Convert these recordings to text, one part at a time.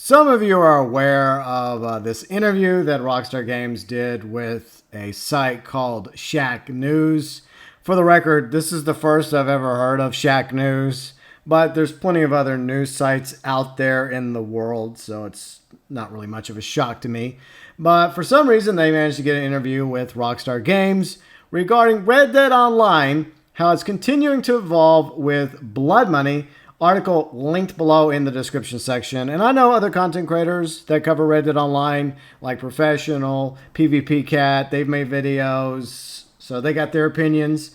Some of you are aware of this interview that Rockstar Games did with a site called Shacknews. For the record, this is the first I've ever heard of Shacknews, but there's plenty of other news sites out there in the world, so it's not really much of a shock to me. But for some reason, they managed to get an interview with Rockstar Games regarding Red Dead Online, how it's continuing to evolve with blood money. Article linked below in the description section. And I know other content creators that cover Red Dead Online, like Professional, PvP Cat. They've made videos, so they got their opinions.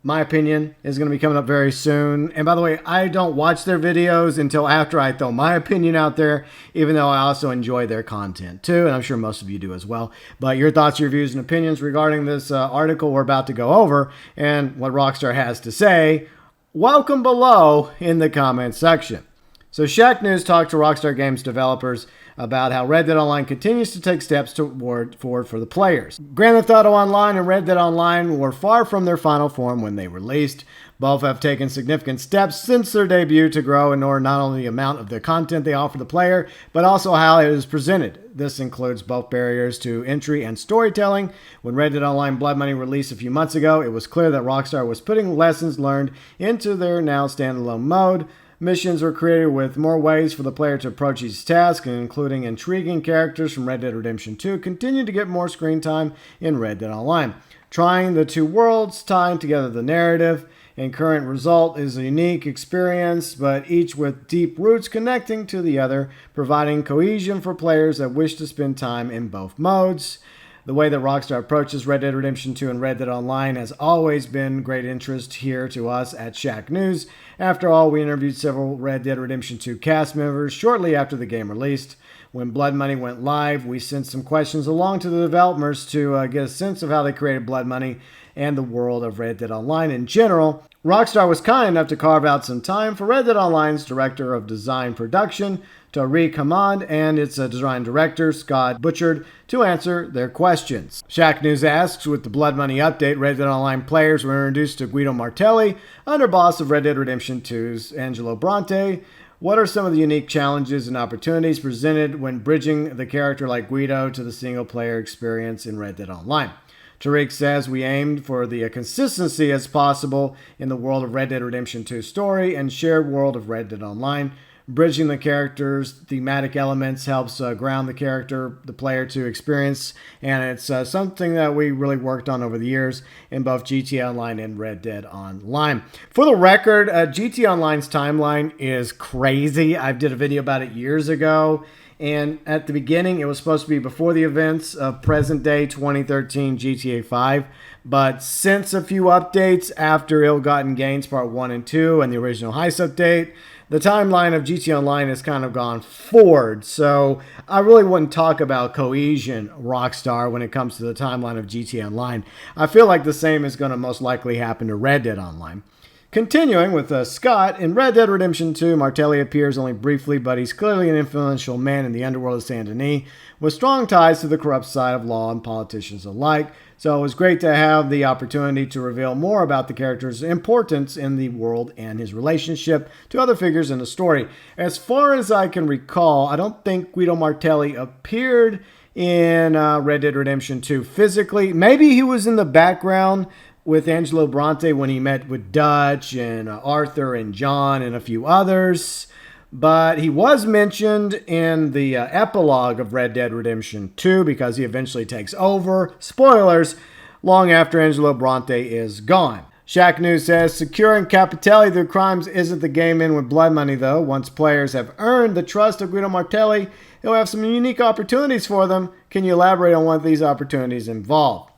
My opinion is going to be coming up very soon. And by the way, I don't watch their videos until after I throw my opinion out there, even though I also enjoy their content too, and I'm sure most of you do as well. But your thoughts, your views, and opinions regarding this article we're about to go over and what Rockstar has to say, welcome below in the comments section. So Shacknews talked to Rockstar Games developers about how Red Dead Online continues to take steps forward for the players. Grand Theft Auto Online and Red Dead Online were far from their final form when they released. Both have taken significant steps since their debut to grow in order not only the amount of the content they offer the player, but also how it is presented. This includes both barriers to entry and storytelling. When Red Dead Online Blood Money released a few months ago, it was clear that Rockstar was putting lessons learned into their now standalone mode. Missions were created with more ways for the player to approach each task, including intriguing characters from Red Dead Redemption 2 continue to get more screen time in Red Dead Online. Trying the two worlds, tying together the narrative, and current result is a unique experience, but each with deep roots connecting to the other, providing cohesion for players that wish to spend time in both modes. The way that Rockstar approaches Red Dead Redemption 2 and Red Dead Online has always been great interest here to us at Shacknews. After all, we interviewed several Red Dead Redemption 2 cast members shortly after the game released. When Blood Money went live, we sent some questions along to the developers to get a sense of how they created Blood Money and the world of Red Dead Online in general. Rockstar was kind enough to carve out some time for Red Dead Online's Director of Design Production, Tariq Hamad, and its design director, Scott Butchard, to answer their questions. Shacknews asks, with the Blood Money update, Red Dead Online players were introduced to Guido Martelli, underboss of Red Dead Redemption 2's Angelo Bronte. What are some of the unique challenges and opportunities presented when bridging the character like Guido to the single-player experience in Red Dead Online? Tariq says we aimed for the consistency as possible in the world of Red Dead Redemption 2 story and shared world of Red Dead Online. Bridging the character's thematic elements helps ground the player to experience, and it's something that we really worked on over the years in both GTA Online and Red Dead Online. For the record, GTA Online's timeline is crazy. I did a video about it years ago, and at the beginning, it was supposed to be before the events of present-day 2013 GTA 5, but since a few updates after Ill-Gotten Gains Part 1 and 2 and the original Heist update, the timeline of GTA Online has kind of gone forward, so I really wouldn't talk about cohesion, Rockstar, when it comes to the timeline of GTA Online. I feel like the same is going to most likely happen to Red Dead Online. Continuing with Scott, in Red Dead Redemption 2, Martelli appears only briefly, but he's clearly an influential man in the underworld of Saint Denis, with strong ties to the corrupt side of law and politicians alike. So it was great to have the opportunity to reveal more about the character's importance in the world and his relationship to other figures in the story. As far as I can recall, I don't think Guido Martelli appeared in Red Dead Redemption 2 physically. Maybe he was in the background with Angelo Bronte when he met with Dutch and Arthur and John and a few others. But he was mentioned in the epilogue of Red Dead Redemption 2 because he eventually takes over, spoilers, long after Angelo Bronte is gone. Shacknews says, securing Capitale through crimes isn't the game in with Blood Money, though. Once players have earned the trust of Guido Martelli, he'll have some unique opportunities for them. Can you elaborate on what these opportunities involve?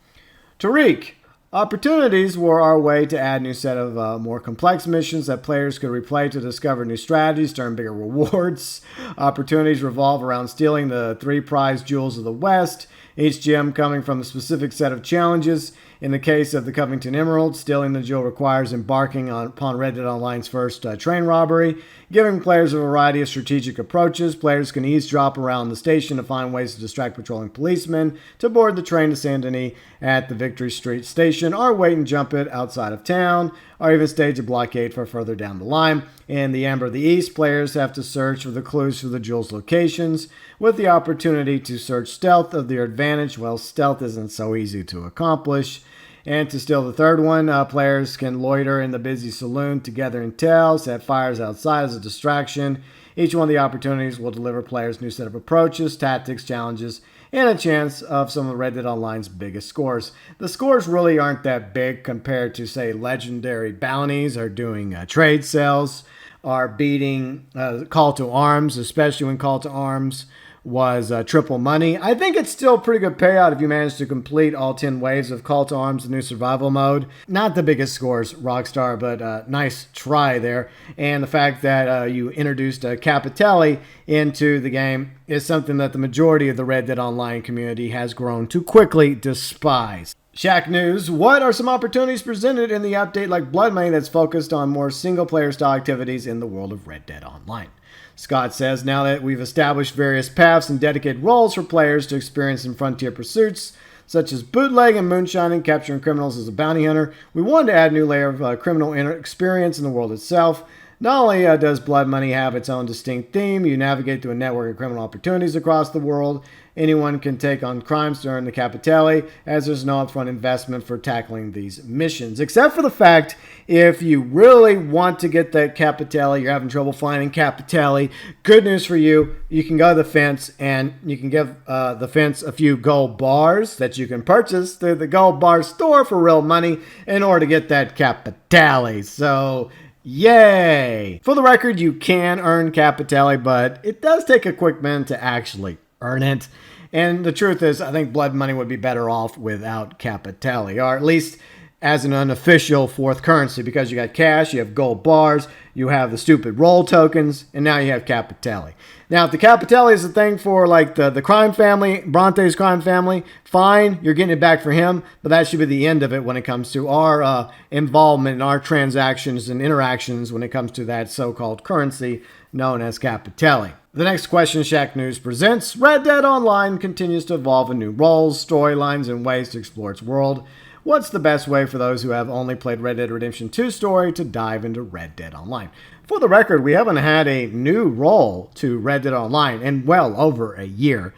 Tariq, opportunities were our way to add a new set of more complex missions that players could replay to discover new strategies to earn bigger rewards. Opportunities revolve around stealing the 3 prized jewels of the West, each gem coming from a specific set of challenges. In the case of the Covington Emerald, stealing the jewel requires embarking upon Red Dead Online's first train robbery. Giving players a variety of strategic approaches, players can eavesdrop around the station to find ways to distract patrolling policemen, to board the train to Saint Denis at the Victory Street station, or wait and jump it outside of town, or even stage a blockade for further down the line. In the Amber of the East, players have to search for the clues for the jewel's locations, with the opportunity to search stealth of their advantage. Well, stealth isn't so easy to accomplish. And to steal the third one, players can loiter in the busy saloon to gather intel, set fires outside as a distraction. Each one of the opportunities will deliver players a new set of approaches, tactics, challenges, and a chance of some of Red Dead Online's biggest scores. The scores really aren't that big compared to, say, legendary bounties or doing trade sales, or beating Call to Arms, especially when Call to Arms was triple money. I think it's still a pretty good payout if you manage to complete all 10 waves of Call to Arms, the new survival mode. Not the biggest scores, Rockstar, but nice try there. And the fact that you introduced Capitale into the game is something that the majority of the Red Dead Online community has grown to quickly despise. Shacknews, what are some opportunities presented in the update like Blood Money that's focused on more single-player style activities in the world of Red Dead Online? Scott says, now that we've established various paths and dedicated roles for players to experience in frontier pursuits, such as bootleg and moonshining, capturing criminals as a bounty hunter, we wanted to add a new layer of criminal experience in the world itself. Not only does Blood Money have its own distinct theme, you navigate through a network of criminal opportunities across the world. Anyone can take on crimes during the Capitale, as there's no upfront investment for tackling these missions. Except for the fact, if you really want to get that Capitale, you're having trouble finding Capitale, good news for you, you can go to the fence and you can give the fence a few gold bars that you can purchase through the gold bar store for real money in order to get that Capitale. So, yay! For the record, you can earn Capitale, but it does take a quick minute to actually earn it. And the truth is, I think Blood Money would be better off without Capitale, or at least as an unofficial fourth currency, because you got cash, you have gold bars, you have the stupid roll tokens, and now you have Capitale. Now, if the Capitale is a thing for like the crime family, Bronte's crime family, fine, you're getting it back for him, but that should be the end of it when it comes to our involvement in our transactions and interactions when it comes to that so-called currency known as Capitale. The next question Shacknews presents, Red Dead Online continues to evolve in new roles, storylines, and ways to explore its world. What's the best way for those who have only played Red Dead Redemption 2 story to dive into Red Dead Online? For the record, we haven't had a new role to Red Dead Online in well over a year.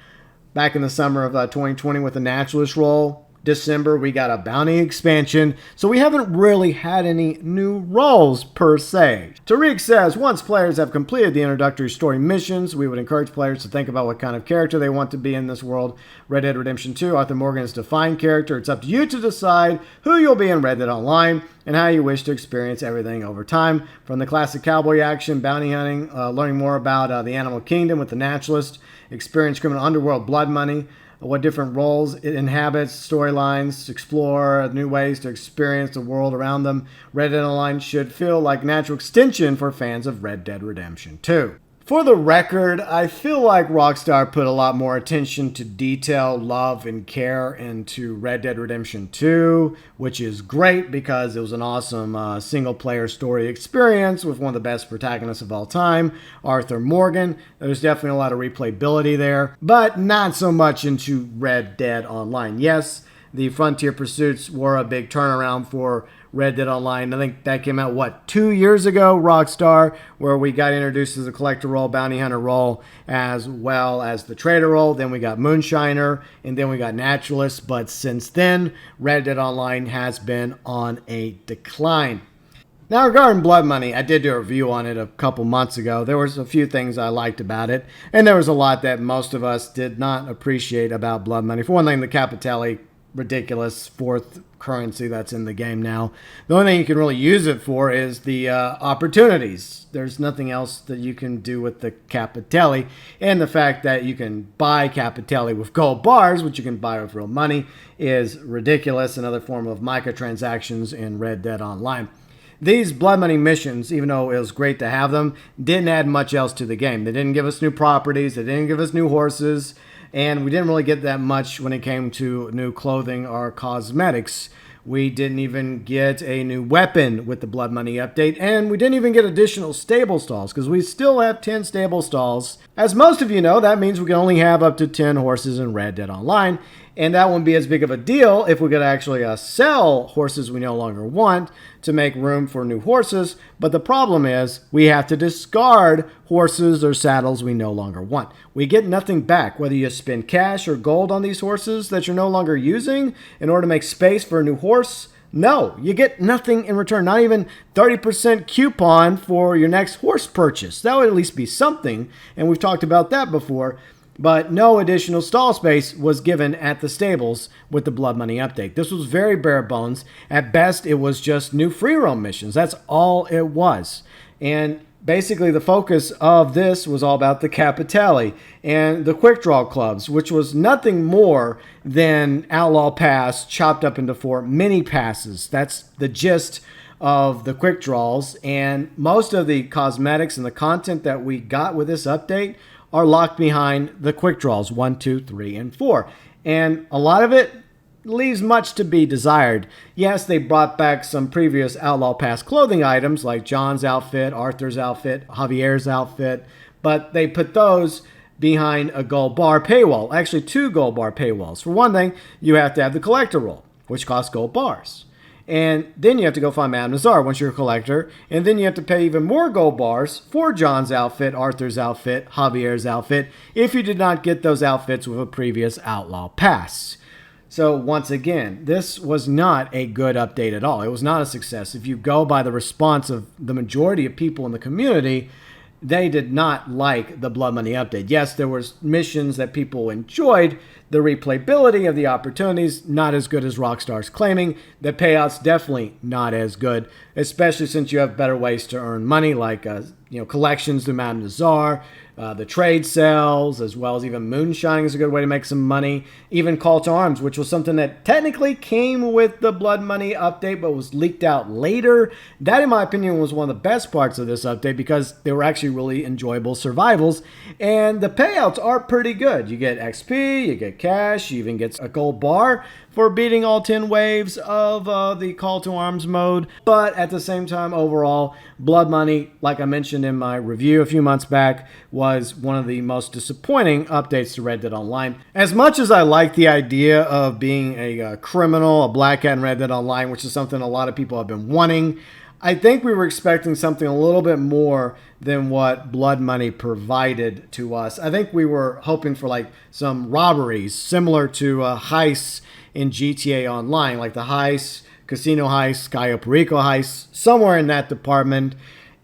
Back in the summer of 2020 with the Naturalist role, December we got a bounty expansion, so we haven't really had any new roles per se. Tariq says, once players have completed the introductory story missions, we would encourage players to think about what kind of character they want to be in this world. Red Dead Redemption 2, Arthur Morgan is a defined character. It's up to you to decide who you'll be in Red Dead Online and how you wish to experience everything over time. From the classic cowboy action, bounty hunting, learning more about the animal kingdom with the Naturalist, experience criminal underworld Blood Money, what different roles it inhabits, storylines, explore new ways to experience the world around them. Red Dead Online should feel like a natural extension for fans of Red Dead Redemption 2. For the record, I feel like Rockstar put a lot more attention to detail, love, and care into Red Dead Redemption 2, which is great because it was an awesome single-player story experience with one of the best protagonists of all time, Arthur Morgan. There's definitely a lot of replayability there, but not so much into Red Dead Online. Yes, the Frontier Pursuits were a big turnaround for Red Dead Online. I think that came out, 2 years ago, Rockstar, where we got introduced as a collector role, bounty hunter role, as well as the trader role. Then we got Moonshiner, and then we got Naturalist. But since then, Red Dead Online has been on a decline. Now, regarding Blood Money, I did do a review on it a couple months ago. There was a few things I liked about it, and there was a lot that most of us did not appreciate about Blood Money. For one thing, the Capitale, ridiculous fourth currency that's in the game now. The only thing you can really use it for is the opportunities. There's nothing else that you can do with the Capitale, and the fact that you can buy Capitale with gold bars, which you can buy with real money, is ridiculous. Another form of microtransactions in Red Dead Online. These Blood Money missions, even though it was great to have them, didn't add much else to the game. They didn't give us new properties, they didn't give us new horses, and we didn't really get that much when it came to new clothing or cosmetics. We didn't even get a new weapon with the Blood Money update, and we didn't even get additional stable stalls because we still have 10 stable stalls. As most of you know, that means we can only have up to 10 horses in Red Dead Online, and that wouldn't be as big of a deal if we could actually sell horses we no longer want to make room for new horses. But the problem is we have to discard horses or saddles we no longer want. We get nothing back, whether you spend cash or gold on these horses that you're no longer using in order to make space for a new horse. No, you get nothing in return, not even 30% coupon for your next horse purchase. That would at least be something, and we've talked about that before. But no additional stall space was given at the stables with the Blood Money update. This was very bare bones. At best, it was just new free roam missions. That's all it was. And basically, the focus of this was all about the Capitale and the quick draw clubs, which was nothing more than Outlaw Pass chopped up into 4 mini passes. That's the gist of the quick draws. And most of the cosmetics and the content that we got with this update are locked behind the quick draws 1, 2, 3, and 4. And a lot of it leaves much to be desired. Yes, they brought back some previous Outlaw Pass clothing items like John's outfit, Arthur's outfit, Javier's outfit, but they put those behind a gold bar paywall. Actually, 2 gold bar paywalls. For one thing, you have to have the collector roll, which costs gold bars. And then you have to go find Madame Nazar once you're a collector. And then you have to pay even more gold bars for John's outfit, Arthur's outfit, Javier's outfit, if you did not get those outfits with a previous Outlaw Pass. So once again, this was not a good update at all. It was not a success. If you go by the response of the majority of people in the community, they did not like the Blood Money update. Yes, there was missions that people enjoyed. The replayability of the opportunities, not as good as Rockstar's claiming. The payouts, definitely not as good, especially since you have better ways to earn money, like collections through Madame Nazar, the trade sales, as well as even moonshining is a good way to make some money. Even Call to Arms, which was something that technically came with the Blood Money update, but was leaked out later. That, in my opinion, was one of the best parts of this update because they were actually really enjoyable survivals. And the payouts are pretty good. You get XP, you get cash, you even get a gold bar for beating all 10 waves of the Call to Arms mode. But at the same time, overall, Blood Money, like I mentioned in my review a few months back, was one of the most disappointing updates to Red Dead Online. As much as I like the idea of being a criminal, a black hat in Red Dead Online, which is something a lot of people have been wanting, I think we were expecting something a little bit more than what Blood Money provided to us. I think we were hoping for like some robberies similar to heists in GTA Online, like the heists, casino heists, Cayo Perico heists, somewhere in that department.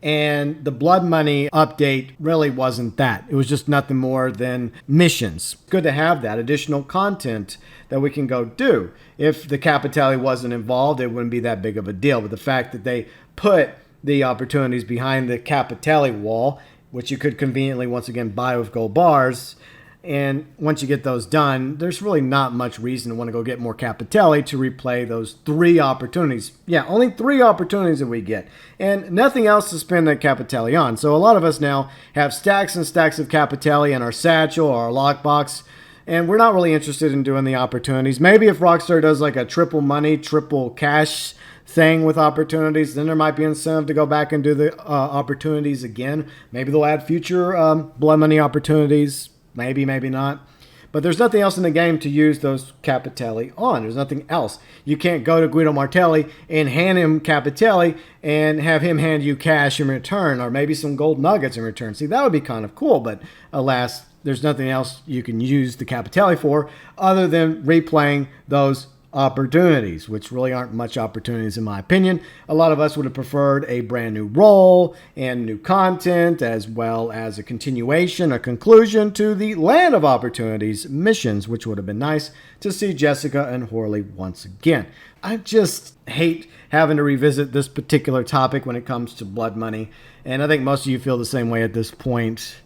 And the Blood Money update really wasn't that. It was just nothing more than missions. Good to have that additional content that we can go do. If the Capitale wasn't involved, it wouldn't be that big of a deal. But the fact that they put the opportunities behind the Capitale wall, which you could conveniently once again buy with gold bars, and once you get those done, there's really not much reason to want to go get more Capitale to replay those 3 opportunities. Yeah, only 3 opportunities that we get. And nothing else to spend that Capitale on. So a lot of us now have stacks and stacks of Capitale in our satchel or our lockbox, and we're not really interested in doing the opportunities. Maybe if Rockstar does like a triple money, triple cash thing with opportunities, then there might be incentive to go back and do the opportunities again. Maybe they'll add future Blood Money opportunities. Maybe, maybe not. But there's nothing else in the game to use those Capitale on. There's nothing else. You can't go to Guido Martelli and hand him Capitale and have him hand you cash in return, or maybe some gold nuggets in return. See, that would be kind of cool, but alas, there's nothing else you can use the Capitale for other than replaying those opportunities, which really aren't much opportunities in my opinion. A lot of us would have preferred a brand new role and new content, as well as a continuation, a conclusion to the Land of Opportunities missions, which would have been nice to see Jessica and Horley once again. I just hate having to revisit this particular topic when it comes to Blood Money, and I think most of you feel the same way at this point.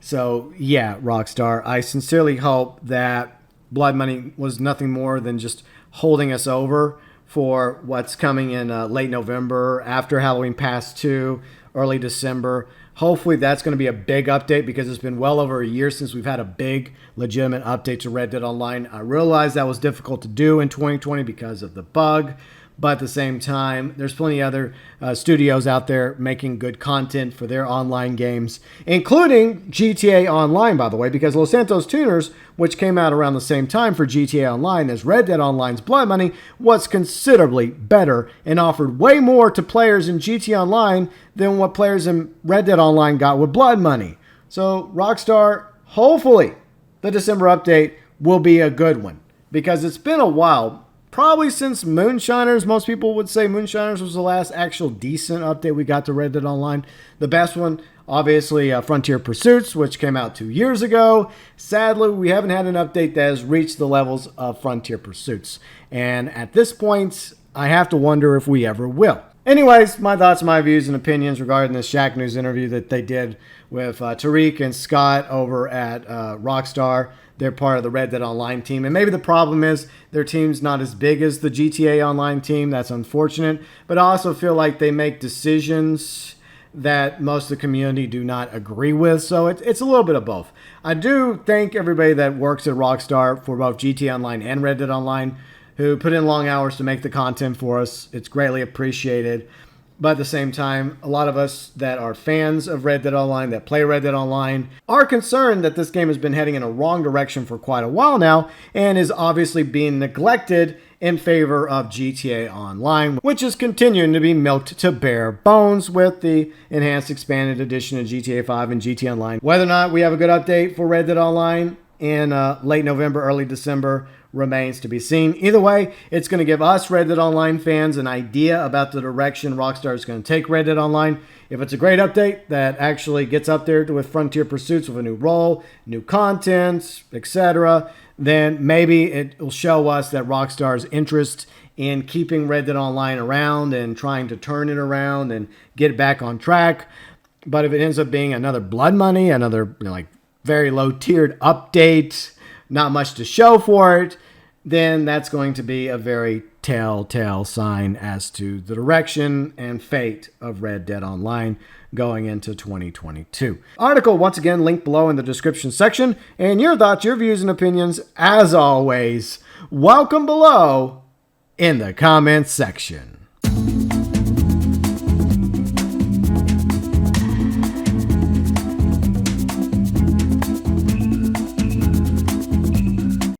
So yeah, Rockstar, I sincerely hope that Blood Money was nothing more than just holding us over for what's coming in late November, after Halloween Pass 2, early December. Hopefully that's going to be a big update because it's been well over a year since we've had a big, legitimate update to Red Dead Online. I realize that was difficult to do in 2020 because of the bug, but at the same time, there's plenty of other studios out there making good content for their online games, including GTA Online, by the way, because Los Santos Tuners, which came out around the same time for GTA Online as Red Dead Online's Blood Money, was considerably better and offered way more to players in GTA Online than what players in Red Dead Online got with Blood Money. So Rockstar, hopefully the December update will be a good one because it's been a while. Probably since Moonshiners. Most people would say Moonshiners was the last actual decent update we got to Red Dead Online. The best one, obviously, Frontier Pursuits, which came out 2 years ago. Sadly, we haven't had an update that has reached the levels of Frontier Pursuits. And at this point, I have to wonder if we ever will. Anyways, my thoughts, my views, and opinions regarding this Shacknews interview that they did with Tariq and Scott over at Rockstar. They're part of the Red Dead Online team. And maybe the problem is their team's not as big as the GTA Online team. That's unfortunate. But I also feel like they make decisions that most of the community do not agree with. So it's a little bit of both. I do thank everybody that works at Rockstar for both GTA Online and Red Dead Online who put in long hours to make the content for us. It's greatly appreciated. But at the same time, a lot of us that are fans of Red Dead Online, that play Red Dead Online, are concerned that this game has been heading in a wrong direction for quite a while now and is obviously being neglected in favor of GTA Online, which is continuing to be milked to bare bones with the enhanced expanded edition of GTA 5 and GTA Online. Whether or not we have a good update for Red Dead Online in late November, early December, remains to be seen. Either way, it's going to give us Red Dead Online fans an idea about the direction Rockstar is going to take Red Dead Online. If it's a great update that actually gets up there with Frontier Pursuits with a new role, new content, etc., then maybe it will show us that Rockstar's interest in keeping Red Dead Online around and trying to turn it around and get it back on track. But if it ends up being another Blood Money, another very low-tiered update, not much to show for it, then that's going to be a very telltale sign as to the direction and fate of Red Dead Online going into 2022. Article, once again, linked below in the description section. And your thoughts, your views, and opinions, as always, welcome below in the comments section.